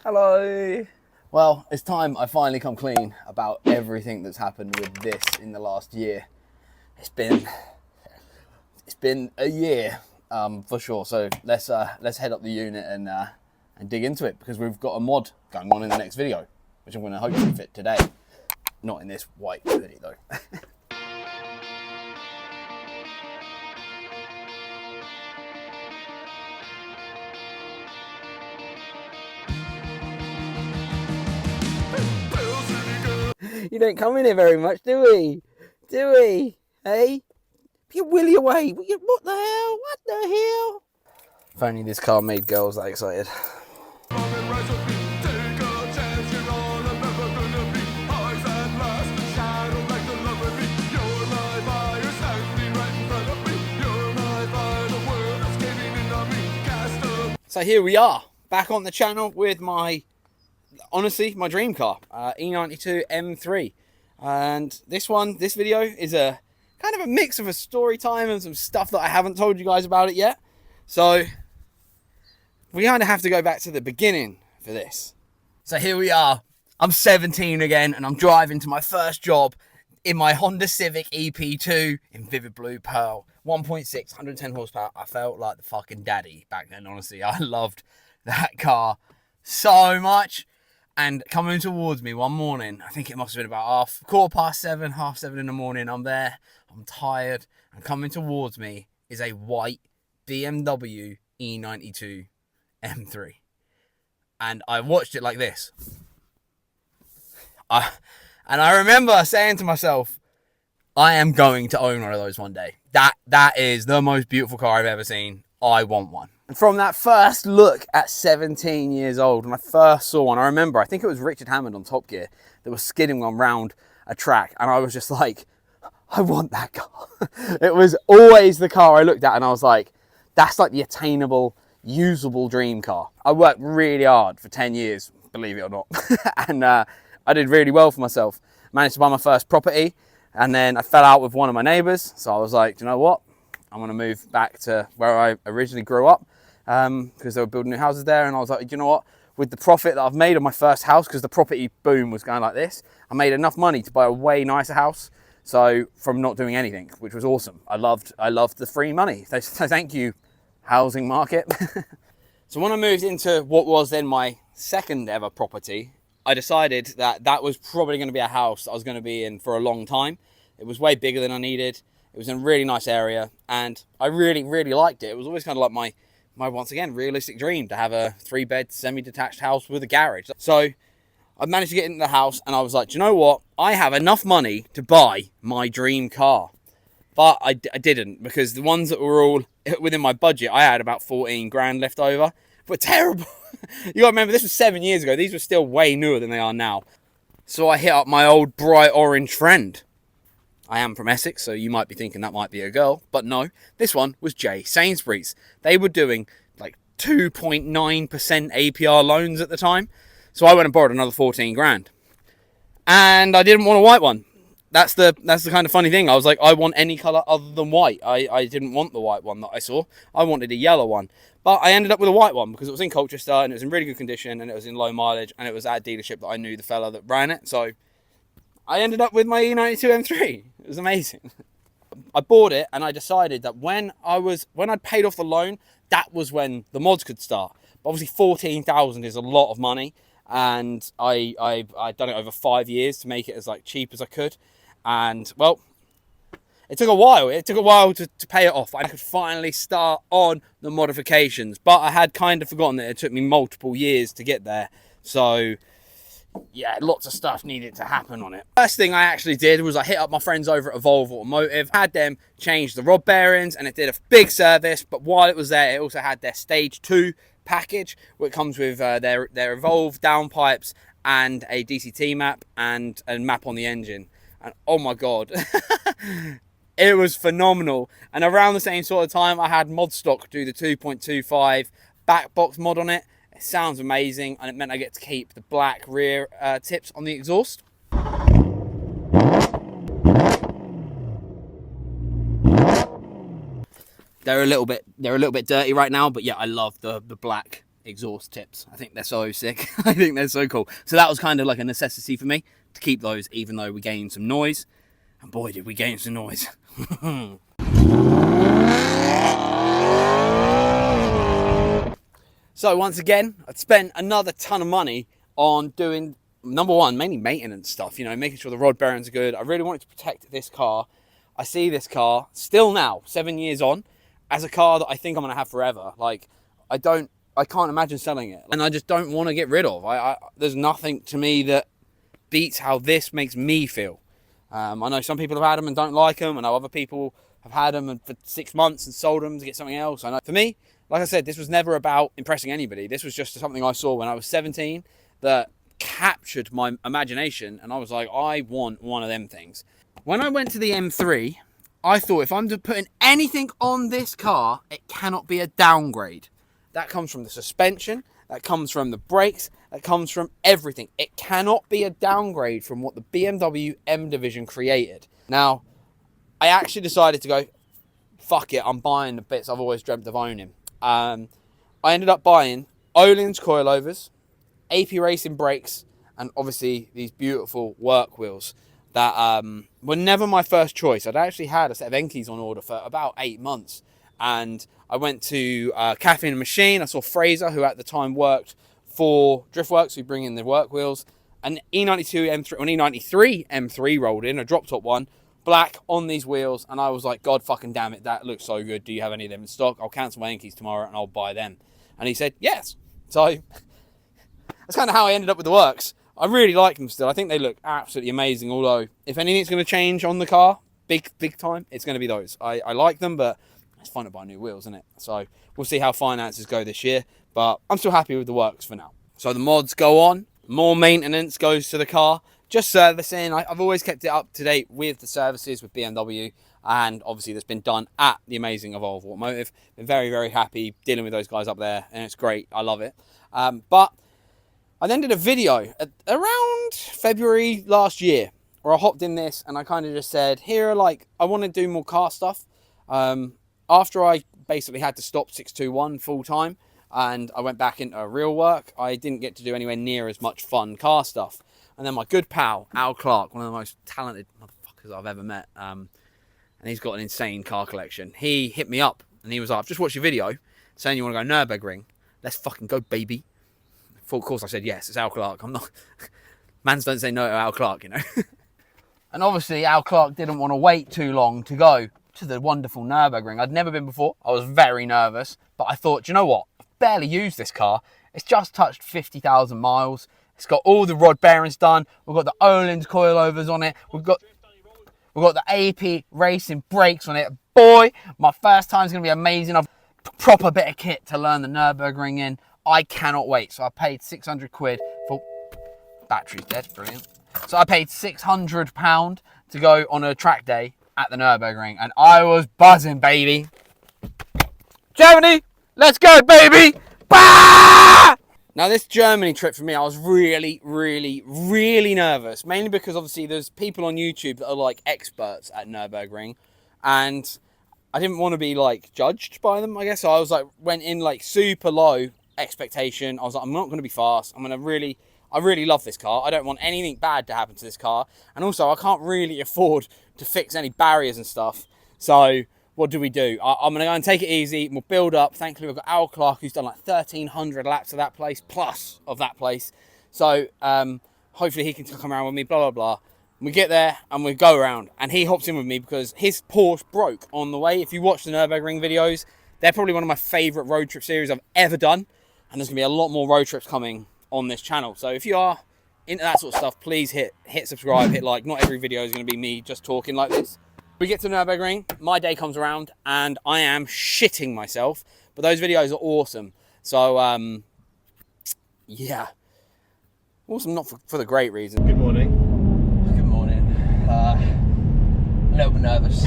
Hello. Well, it's time I finally come clean about everything that's happened with this in the last year. It's been a year for sure. So let's head up the unit and dig into it, because we've got a mod going on in the next video, which I'm going to hopefully fit today. Not in this white hoodie though. You don't come in here very much, do we? Do we? Hey? Get Willie away. What the hell? What the hell? If only this car made girls that excited. So here we are, back on the channel with honestly, my dream car, E92 M3. And this video is a kind of a mix of a story time and some stuff that I haven't told you guys about it yet. So we kind of have to go back to the beginning for this. So here we are. I'm 17 again, and I'm driving to my first job in my Honda Civic EP2 in Vivid Blue Pearl. 1.6, 110 horsepower. I felt like the fucking daddy back then, honestly. I loved that car so much. And coming towards me one morning, I think it must have been about half seven in the morning. I'm there, I'm tired, and coming towards me is a white BMW E92 M3. And I watched it like this. And I remember saying to myself, I am going to own one of those one day. That is the most beautiful car I've ever seen. I want one. And from that first look at 17 years old, when I first saw one, I remember, I think it was Richard Hammond on Top Gear that was skidding one round a track. And I was just like, I want that car. It was always the car I looked at and I was like, that's like the attainable, usable dream car. I worked really hard for 10 years, believe it or not. And I did really well for myself. Managed to buy my first property. And then I fell out with one of my neighbours. So I was like, do you know what? I'm going to move back to where I originally grew up, because they were building new houses there. And I was like, you know what? With the profit that I've made on my first house, because the property boom was going like this, I made enough money to buy a way nicer house. So from not doing anything, which was awesome. I loved the free money. So thank you, housing market. So when I moved into what was then my second ever property, I decided that was probably going to be a house that I was going to be in for a long time. It was way bigger than I needed. It was in a really nice area, and I really, really liked it. It was always kind of like my once again, realistic dream to have a 3-bed, semi-detached house with a garage. So I managed to get into the house, and I was like, do you know what? I have enough money to buy my dream car. But I didn't, because the ones that were all within my budget, I had about 14 grand left over. But terrible. You gotta remember, this was 7 years ago. These were still way newer than they are now. So I hit up my old bright orange friend. I am from Essex, so you might be thinking that might be a girl. But no, this one was J. Sainsbury's. They were doing like 2.9% APR loans at the time. So I went and borrowed another 14 grand. And I didn't want a white one. That's the kind of funny thing. I was like, I want any colour other than white. I didn't want the white one that I saw. I wanted a yellow one. But I ended up with a white one because it was in Colchester and it was in really good condition and it was in low mileage and it was at a dealership that I knew the fella that ran it. So I ended up with my E92 M3. It was amazing. I bought it and I decided that when I'd paid off the loan, that was when the mods could start. But obviously 14,000 is a lot of money, and I'd done it over 5 years to make it as like cheap as I could. And well, it took a while. It took a while to pay it off. I could finally start on the modifications, but I had kind of forgotten that it took me multiple years to get there. So yeah, lots of stuff needed to happen on it. First thing I actually did was I hit up my friends over at Evolve Automotive, had them change the rod bearings, and it did a big service. But while it was there, it also had their stage 2 package, which comes with their Evolve downpipes and a DCT map and a map on the engine. And oh my god, it was phenomenal. And around the same sort of time, I had Modstock do the 2.25 back box mod on it. It sounds amazing, and it meant I get to keep the black rear tips on the exhaust. They're a little bit dirty right now, but yeah, I love the black exhaust tips. I think they're so sick. I think they're so cool. So that was kind of like a necessity for me to keep those, even though we gained some noise. And boy, did we gain some noise. So once again, I'd spent another ton of money on doing, number one, mainly maintenance stuff, you know, making sure the rod bearings are good. I really wanted to protect this car. I see this car still now, 7 years on, as a car that I think I'm going to have forever. Like, I can't imagine selling it. And I just don't want to get rid of. There's nothing to me that beats how this makes me feel. I know some people have had them and don't like them. I know other people have had them for 6 months and sold them to get something else. I know for me, like I said, this was never about impressing anybody. This was just something I saw when I was 17 that captured my imagination. And I was like, I want one of them things. When I went to the M3, I thought if I'm putting anything on this car, it cannot be a downgrade. That comes from the suspension, that comes from the brakes, that comes from everything. It cannot be a downgrade from what the BMW M division created. Now, I actually decided to go, fuck it, I'm buying the bits I've always dreamt of owning. I ended up buying Öhlins coilovers, AP Racing brakes, and obviously these beautiful work wheels that were never my first choice. I'd actually had a set of Enkis on order for about 8 months. And I went to Cafe and Machine. I saw Fraser, who at the time worked for Driftworks, who bring in the work wheels. An E92 M3, an E93 M3 rolled in, a drop top one, black on these wheels. And I was like, God fucking damn it, that looks so good. Do you have any of them in stock? I'll cancel my Enkis tomorrow and I'll buy them. And he said, yes. So that's kind of how I ended up with the works. I really like them still. I think they look absolutely amazing. Although, if anything's going to change on the car, big time, it's going to be those. I like them, but it's fun to buy new wheels, isn't it? So we'll see how finances go this year. But I'm still happy with the works for now. So the mods go on. More maintenance goes to the car. Just servicing. I've always kept it up to date with the services with BMW. And obviously that's been done at the amazing Evolve Automotive. Been very, very happy dealing with those guys up there. And it's great. I love it. But I then did a video at around February last year where I hopped in this and I kind of just said, here, like, I want to do more car stuff. After I basically had to stop 621 full time and I went back into real work, I didn't get to do anywhere near as much fun car stuff. And then my good pal, Al Clark, one of the most talented motherfuckers I've ever met, and he's got an insane car collection. He hit me up and he was like, I've just watched your video saying you want to go Nürburgring. Let's fucking go, baby. Of course I said yes, it's Al Clark. I'm not, mans don't say no to Al Clark, you know. And obviously Al Clark didn't want to wait too long to go to the wonderful Nürburgring. I'd never been before. I was very nervous, but I thought, you know what? I've barely used this car. It's just touched 50,000 miles. It's got all the rod bearings done. We've got the Öhlins coilovers on it. We've got the AP Racing brakes on it. Boy, my first time's going to be amazing. I've a proper bit of kit to learn the Nürburgring in. I cannot wait. So I paid 600 quid for... Battery's dead, brilliant. So I paid £600 to go on a track day at the Nürburgring, and I was buzzing, baby. Germany, let's go, baby! Bah! Now, this Germany trip for me, I was really, really, really nervous, mainly because obviously there's people on YouTube that are like experts at Nürburgring, and I didn't want to be like judged by them, I guess. So I was like, went in like super low expectation. I was like, I'm not going to be fast. I really love this car. I don't want anything bad to happen to this car. And also, I can't really afford to fix any barriers and stuff. So what do? I'm going to go and take it easy. We'll build up. Thankfully, we've got Al Clark, who's done like 1,300 laps of that place, plus of that place. So hopefully he can come around with me, blah, blah, blah. We get there and we go around. And he hops in with me because his Porsche broke on the way. If you watch the Nürburgring videos, they're probably one of my favourite road trip series I've ever done. And there's going to be a lot more road trips coming on this channel. So if you are into that sort of stuff, please hit subscribe, hit like. Not every video is going to be me just talking like this. We get to Nürburgring, my day comes around, and I am shitting myself. But those videos are awesome. So, yeah. Awesome, not for the great reason. Good morning. Good morning. A little bit nervous.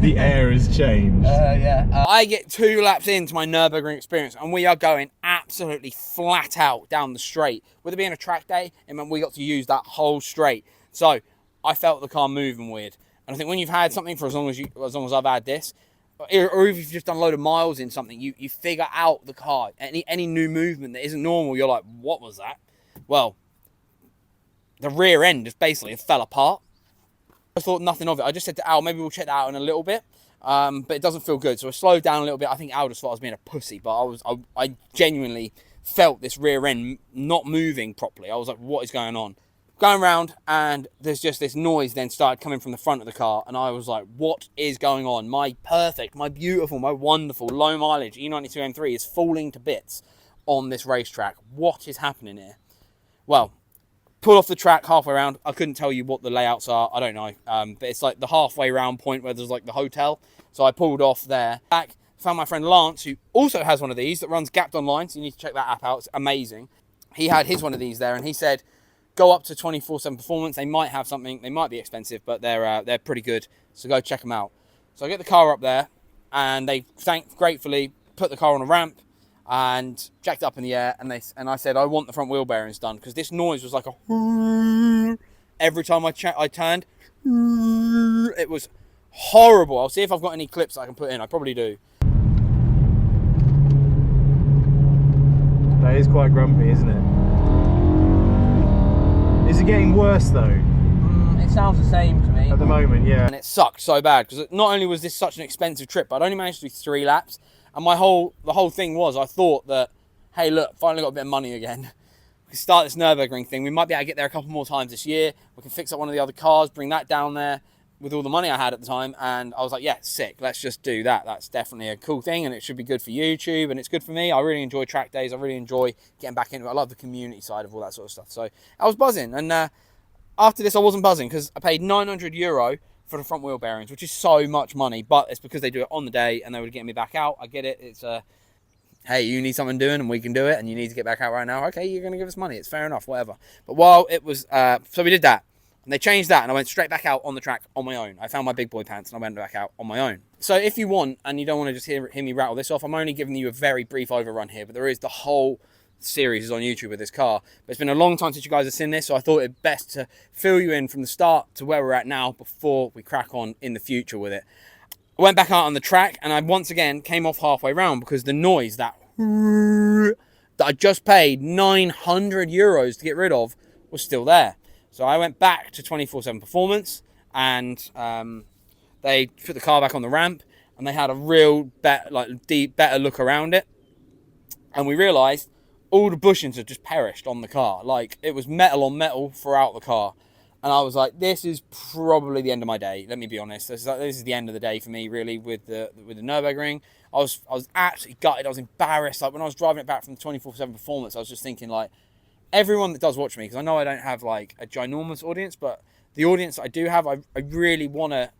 The air has changed. Yeah. I get 2 laps into my Nürburgring experience, and we are going absolutely flat out down the straight. With it being a track day, it meant we got to use that whole straight. So I felt the car moving weird. And I think when you've had something for as long as I've had this, or if you've just done a load of miles in something, you figure out the car. Any new movement that isn't normal, you're like, what was that? Well, the rear end just basically fell apart. I thought nothing of it. I just said to Al, maybe we'll check that out in a little bit. But it doesn't feel good. So I slowed down a little bit. I think Al just thought I was being a pussy, but I genuinely felt this rear end not moving properly. I was like, what is going on? Going around, and there's just this noise then started coming from the front of the car, and I was like, what is going on? My perfect, my beautiful, my wonderful, low mileage E92 M3 is falling to bits on this racetrack. What is happening here? Well, pulled off the track halfway around. I couldn't tell you what the layouts are. I don't know. But it's like the halfway round point where there's like the hotel. So I pulled off there. Back, found my friend Lance, who also has one of these that runs Gapped Online. So you need to check that app out. It's amazing. He had his one of these there, and he said, go up to 24/7 Performance. They might have something. They might be expensive, but they're pretty good. So go check them out. So I get the car up there, and they gratefully put the car on a ramp and jacked up in the air. And I said, I want the front wheel bearings done, because this noise was like a every time I turned. It was horrible. I'll see if I've got any clips I can put in. I probably do. That is quite grumpy, isn't it? Is it getting worse though? It sounds the same to me. At the moment, yeah. And it sucked so bad, because not only was this such an expensive trip, but I'd only managed to do 3 laps. And the whole thing was, I thought that, hey, look, finally got a bit of money again. We can start this Nürburgring thing. We might be able to get there a couple more times this year. We can fix up one of the other cars, bring that down there with all the money I had at the time. And I was like, yeah, sick. Let's just do that. That's definitely a cool thing, and it should be good for YouTube, and it's good for me. I really enjoy track days. I really enjoy getting back into it. I love the community side of all that sort of stuff. So I was buzzing. And after this, I wasn't buzzing, because I paid €900 for the front wheel bearings, which is so much money, but it's because they do it on the day and they would get me back out. I get it. It's hey, you need something doing and we can do it, and you need to get back out right now. Okay, you're going to give us money. It's fair enough, whatever. But while it was, so we did that, and they changed that, and I went straight back out on the track on my own. I found my big boy pants and I went back out on my own. So if you want, and you don't want to just hear me rattle this off, I'm only giving you a very brief overrun here, but there is the whole series is on YouTube with this car. But it's been a long time since you guys have seen this, so I thought it best to fill you in from the start to where we're at now before we crack on in the future with it. I went back out on the track, and I once again came off halfway round, because the noise, that I just paid €900 to get rid of, was still there. So I went back to 24/7 Performance, and they put the car back on the ramp, and they had a real better look around it, and we realised all the bushings had just perished on the car. Like, it was metal on metal throughout the car. And I was like, this is probably the end of my day. Let me be honest. This is the end of the day for me, really, with the Nürburgring. I was absolutely gutted. I was embarrassed. Like, when I was driving it back from the 24/7 Performance, I was just thinking, like, everyone that does watch me, because I know I don't have, like, a ginormous audience, but the audience that I do have, I really want to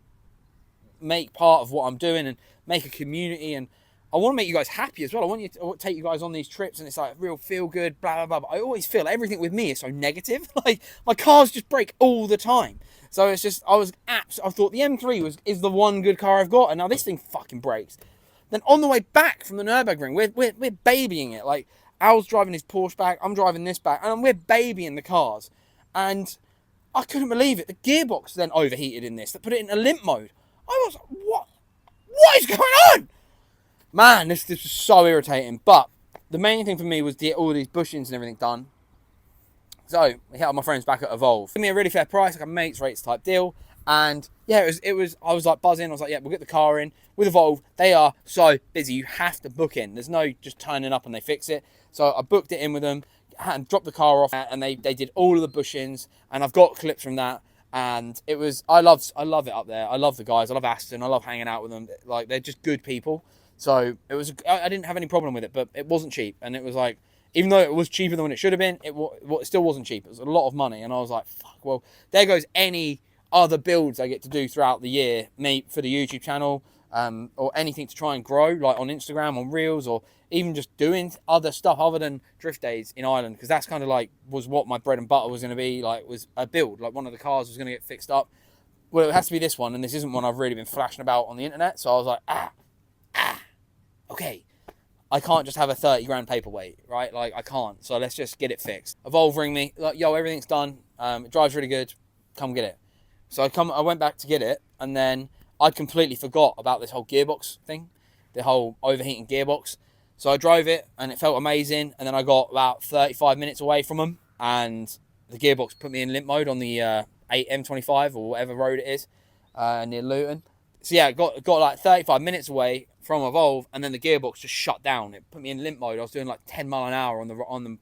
make part of what I'm doing and make a community, and I want to make you guys happy as well. I want to take you guys on these trips, and it's like real feel good, blah, blah, blah. But I always feel everything with me is so negative. Like, my cars just break all the time. So it's just, I thought the M3 is the one good car I've got, and now this thing fucking breaks. Then on the way back from the Nürburgring, we're babying it. Like, Al's driving his Porsche back, I'm driving this back, and we're babying the cars. And I couldn't believe it. The gearbox then overheated in this, that put it in a limp mode. I was like, what is going on? Man, this was so irritating. But the main thing for me was to get all these bushings and everything done. So we hit up my friends back at Evolve. Give me a really fair price, like a mates rates type deal. And yeah, it was. I was like buzzing. I was like, yeah, we'll get the car in. With Evolve, they are so busy. You have to book in. There's no just turning up and they fix it. So I booked it in with them and dropped the car off, and they did all of the bushings. And I've got clips from that. And it was, I love it up there. I love the guys. I love Aston. I love hanging out with them. Like, they're just good people. So it was, I didn't have any problem with it, but it wasn't cheap. And it was like, even though it was cheaper than what it should have been, it still wasn't cheap. It was a lot of money. And I was like, fuck, well, there goes any other builds I get to do throughout the year, for the YouTube channel, or anything to try and grow, like on Instagram, on Reels, or even just doing other stuff other than drift days in Ireland. Because that's kind of like, was what my bread and butter was going to be, like, was a build. Like, one of the cars was going to get fixed up. Well, it has to be this one, and this isn't one I've really been flashing about on the internet. So I was like, okay, I can't just have a 30 grand paperweight, right? Like, I can't. So let's just get it fixed. Evolve ring me, like, yo, everything's done. It drives really good. Come get it. So I went back to get it, and then I completely forgot about this whole gearbox thing, the whole overheating gearbox. So I drove it and it felt amazing. And then I got about 35 minutes away from them and the gearbox put me in limp mode on the M25 or whatever road it is near Luton. So yeah, got like 35 minutes away from Evolve, and then the gearbox just shut down. It put me in limp mode. I was doing like 10 mile an hour on the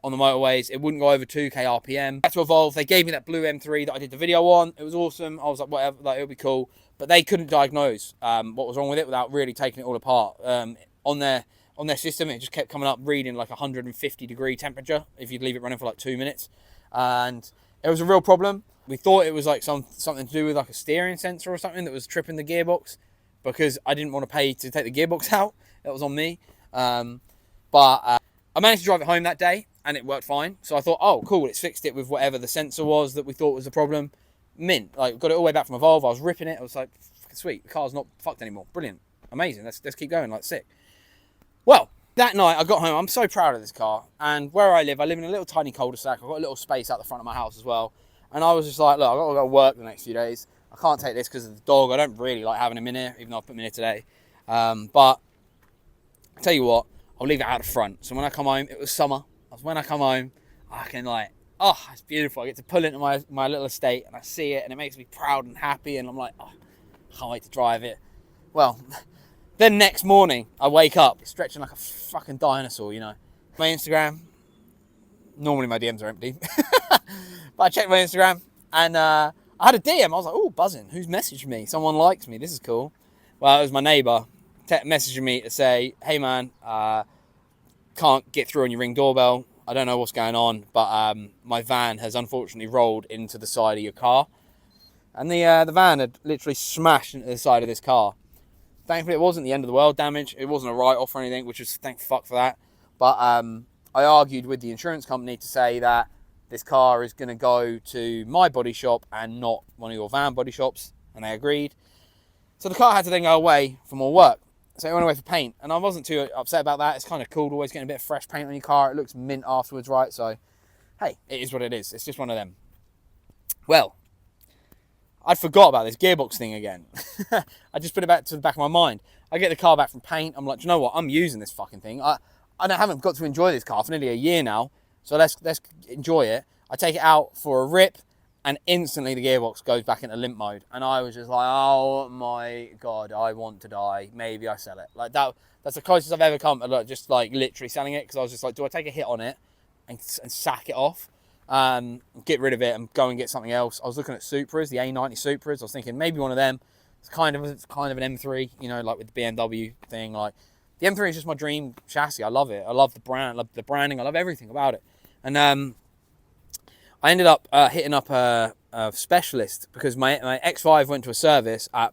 motorways. It wouldn't go over 2k RPM. Back to Evolve, they gave me that blue M3 that I did the video on. It was awesome. I was like, whatever, like it'll be cool. But they couldn't diagnose what was wrong with it without really taking it all apart. On their system, it just kept coming up reading like 150-degree temperature if you'd leave it running for like 2 minutes, and it was a real problem. We thought it was like something to do with like a steering sensor or something that was tripping the gearbox, because I didn't want to pay to take the gearbox out. That was on me. But I managed to drive it home that day and it worked fine. So I thought, oh, cool, it's fixed it with whatever the sensor was that we thought was the problem. Mint. Like, got it all the way back from Evolve. I was ripping it. I was like, sweet, the car's not fucked anymore. Brilliant. Amazing. Let's keep going. Like, sick. Well, that night I got home. I'm so proud of this car. And where I live in a little tiny cul-de-sac. I've got a little space out the front of my house as well. And I was just like, look, I've got to go to work the next few days. I can't take this because of the dog. I don't really like having him in here, even though I put him in here today. But I tell you what, I'll leave it out the front. So when I come home, it was summer. When I come home, I can like, oh, it's beautiful. I get to pull into my little estate and I see it and it makes me proud and happy. And I'm like, oh, I can't wait to drive it. Well, then next morning, I wake up stretching like a fucking dinosaur, you know. My Instagram, normally my DMs are empty. But I checked my Instagram and I had a DM. I was like, oh, buzzing. Who's messaged me? Someone likes me. This is cool. Well, it was my neighbour messaging me to say, hey, man, can't get through on your Ring doorbell. I don't know what's going on, but my van has unfortunately rolled into the side of your car. And the van had literally smashed into the side of this car. Thankfully, it wasn't the end of the world damage. It wasn't a write-off or anything, which was thank fuck for that. But I argued with the insurance company to say that this car is going to go to my body shop and not one of your van body shops. And they agreed. So the car had to then go away for more work. So it went away for paint. And I wasn't too upset about that. It's kind of cool always getting a bit of fresh paint on your car. It looks mint afterwards, right? So, hey, it is what it is. It's just one of them. Well, I forgot about this gearbox thing again. I just put it back to the back of my mind. I get the car back from paint. I'm like, do you know what? I'm using this fucking thing. I haven't got to enjoy this car for nearly a year now. So let's enjoy it. I take it out for a rip and instantly the gearbox goes back into limp mode. And I was just like, oh my God, I want to die. Maybe I sell it. Like that's the closest I've ever come to just like literally selling it. Because I was just like, do I take a hit on it and sack it off? Get rid of it and go and get something else. I was looking at Supras, the A90 Supras. I was thinking maybe one of them. It's kind of an M3, you know, like with the BMW thing. Like the M3 is just my dream chassis. I love it. I love the brand. I love the branding. I love everything about it. And I ended up hitting up a specialist because my X5 went to a service at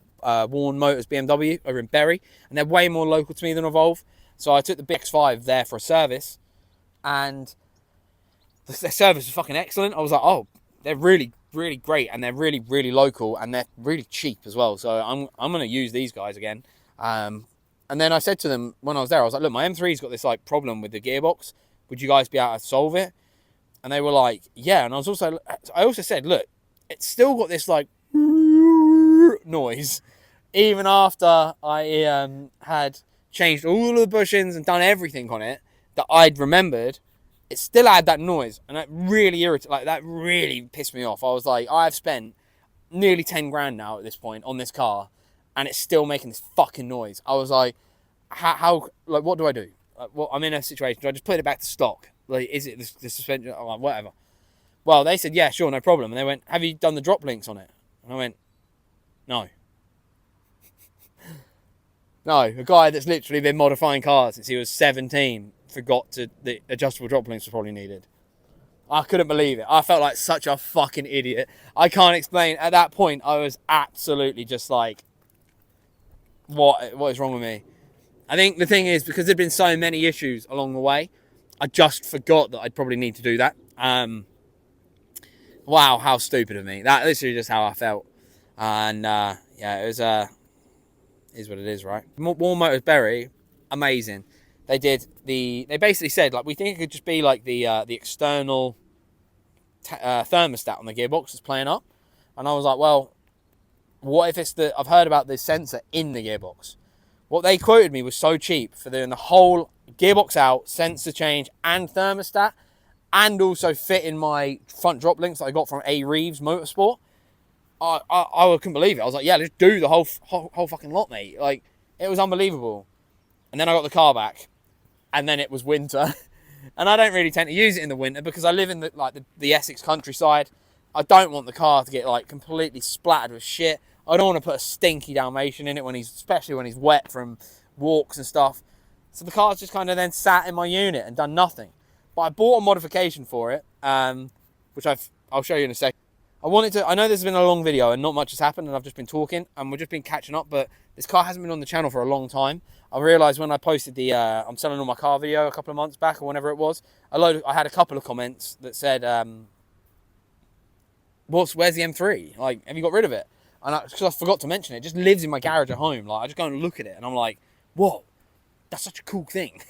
Warren Motors BMW over in Bury, and they're way more local to me than Evolve. So I took the X5 there for a service, and their service was fucking excellent. I was like, oh, they're really, really great, and they're really, really local, and they're really cheap as well. So I'm going to use these guys again. And then I said to them when I was there, I was like, look, my M3's got this like problem with the gearbox. Would you guys be able to solve it? And they were like, yeah. And I also said, look, it's still got this like noise, even after I had changed all of the bushings and done everything on it that I'd remembered. It still had that noise, and that really irritated. Like that really pissed me off. I was like, I've spent nearly 10 grand now at this point on this car, and it's still making this fucking noise. I was like, how like, what do I do? Like, well, I'm in a situation. Do I just put it back to stock? Like, is it the suspension? Oh, whatever. Well, they said, yeah, sure, no problem. And they went, have you done the drop links on it? And I went, no. No, a guy that's literally been modifying cars since he was 17 forgot the adjustable drop links were probably needed. I couldn't believe it. I felt like such a fucking idiot. I can't explain. At that point, I was absolutely just like, what is wrong with me? I think the thing is, because there'd been so many issues along the way, I just forgot that I'd probably need to do that. Wow, how stupid of me. That literally just how I felt. And yeah, it was is what it is, right? Warren Motors Bury, amazing. They basically said, like, we think it could just be like the external thermostat on the gearbox is playing up. And I was like, well, what if it's I've heard about the sensor in the gearbox. What they quoted me was so cheap for doing the whole gearbox out, sensor change, and thermostat, and also fit in my front drop links that I got from A. Reeves Motorsport. I couldn't believe it. I was like, yeah, let's do the whole fucking lot, mate. Like, it was unbelievable. And then I got the car back, and then it was winter. And I don't really tend to use it in the winter because I live in the Essex countryside. I don't want the car to get like completely splattered with shit. I don't want to put a stinky Dalmatian in it especially when he's wet from walks and stuff. So the car's just kind of then sat in my unit and done nothing. But I bought a modification for it, which I'll show you in a second. I know this has been a long video and not much has happened and I've just been talking and we've just been catching up, but this car hasn't been on the channel for a long time. I realised when I posted the I'm selling all my car video a couple of months back or whenever it was, I had a couple of comments that said, where's the M3? Like, have you got rid of it? And because I forgot to mention it, it just lives in my garage at home. Like, I just go and look at it and I'm like, whoa, that's such a cool thing.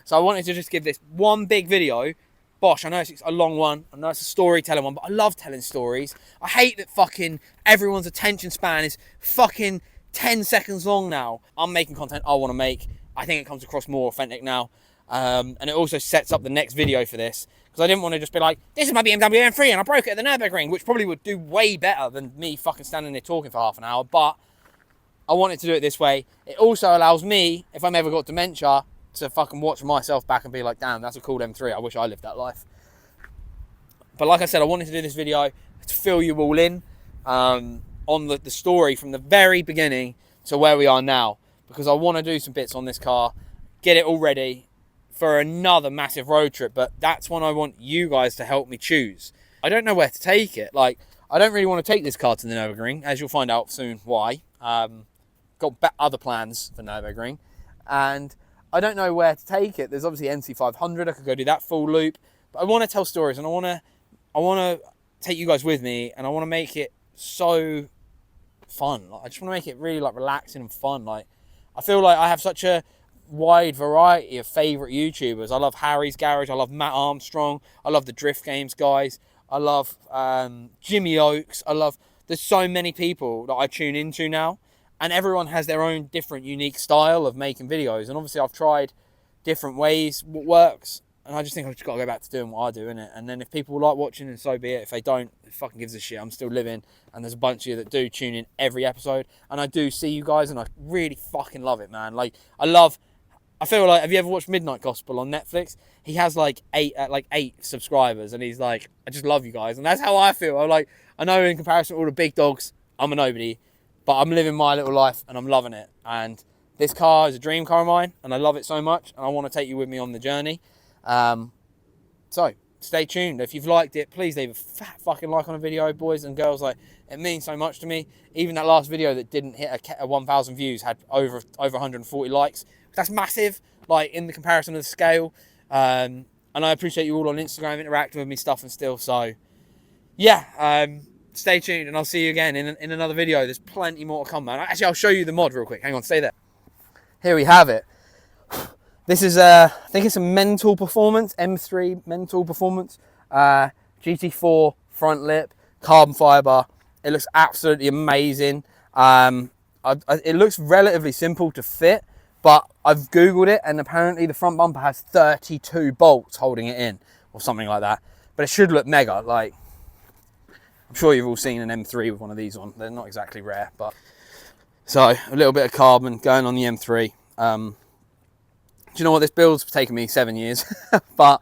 So I wanted to just give this one big video. Bosh, I know it's a long one. I know it's a storytelling one, but I love telling stories. I hate that fucking everyone's attention span is fucking 10 seconds long now. I'm making content I want to make. I think it comes across more authentic now. And it also sets up the next video for this. Because I didn't want to just be like, this is my BMW M3 and I broke it at the Nürburgring, which probably would do way better than me fucking standing there talking for half an hour. But I wanted to do it this way. It also allows me, if I'm ever got dementia, to fucking watch myself back and be like, damn, that's a cool M3. I wish I lived that life. But like I said, I wanted to do this video to fill you all in on the story from the very beginning to where we are now. Because I want to do some bits on this car, get it all ready for another massive road trip. But that's when I want you guys to help me choose. I don't know where to take it. Like, I don't really want to take this car to the Nürburgring, as you'll find out soon why. Got other plans for Nürburgring. And I don't know where to take it. There's obviously NC500. I could go do that full loop. But I want to tell stories and I want to take you guys with me and I want to make it so fun. Like, I just want to make it really like relaxing and fun. Like, I feel like I have such a wide variety of favourite YouTubers. I love Harry's Garage. I love Matt Armstrong. I love the Drift Games guys. I love Jimmy Oakes. There's so many people that I tune into now. And everyone has their own different, unique style of making videos. And obviously I've tried different ways, what works. And I just think I've just got to go back to doing what I do, innit? And then if people like watching, then so be it. If they don't, it fucking gives a shit. I'm still living. And there's a bunch of you that do tune in every episode. And I do see you guys, and I really fucking love it, man. Like, I feel like, have you ever watched Midnight Gospel on Netflix? He has like eight subscribers. And he's like, I just love you guys. And that's how I feel. I know in comparison to all the big dogs, I'm a nobody. But I'm living my little life and I'm loving it. And this car is a dream car of mine and I love it so much. And I want to take you with me on the journey. So stay tuned. If you've liked it, please leave a fat fucking like on the video, boys and girls. Like, it means so much to me. Even that last video that didn't hit a 1,000 views had over 140 likes. That's massive, like, in the comparison of the scale. And I appreciate you all on Instagram interacting with me, stuff and still. So, yeah. Stay tuned and I'll see you again in another video. There's plenty more to come, man. Actually, I'll show you the mod real quick. Hang on, stay there. Here we have it. This is, I think it's a Mental Performance, M3 Mental Performance. GT4 front lip, carbon fibre. It looks absolutely amazing. It looks relatively simple to fit, but I've Googled it and apparently the front bumper has 32 bolts holding it in or something like that. But it should look mega, like, I'm sure you've all seen an M3 with one of these on. They're not exactly rare, but... So, a little bit of carbon going on the M3. Do you know what? This build's taken me 7 years, but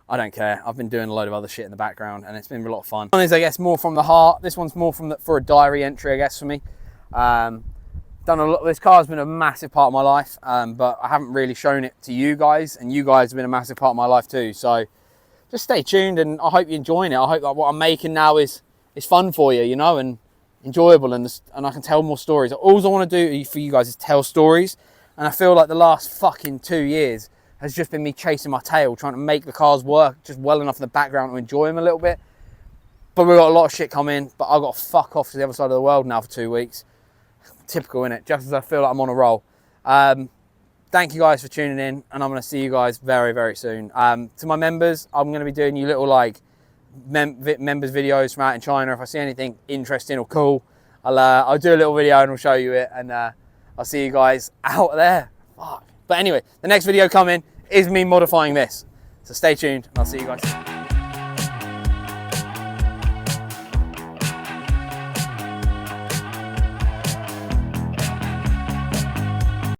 I don't care. I've been doing a load of other shit in the background, and it's been a lot of fun. One is, I guess, more from the heart. This one's more for a diary entry, I guess, for me. Done a lot. This car's been a massive part of my life, but I haven't really shown it to you guys, and you guys have been a massive part of my life too. So, just stay tuned, and I hope you're enjoying it. I hope that what I'm making now is fun for you, you know, and enjoyable, and I can tell more stories. All I want to do for you guys is tell stories, and I feel like the last fucking 2 years has just been me chasing my tail, trying to make the cars work just well enough in the background to enjoy them a little bit. But we've got a lot of shit coming, but I've got to fuck off to the other side of the world now for 2 weeks. Typical, innit? Just as I feel like I'm on a roll. Thank you guys for tuning in, and I'm going to see you guys very, very soon. To my members, I'm going to be doing you little, like, members videos from out in China. If I see anything interesting or cool, I'll do a little video and I'll show you it, and I'll see you guys out there. Fuck. But anyway, the next video coming is me modifying this. So stay tuned and I'll see you guys soon.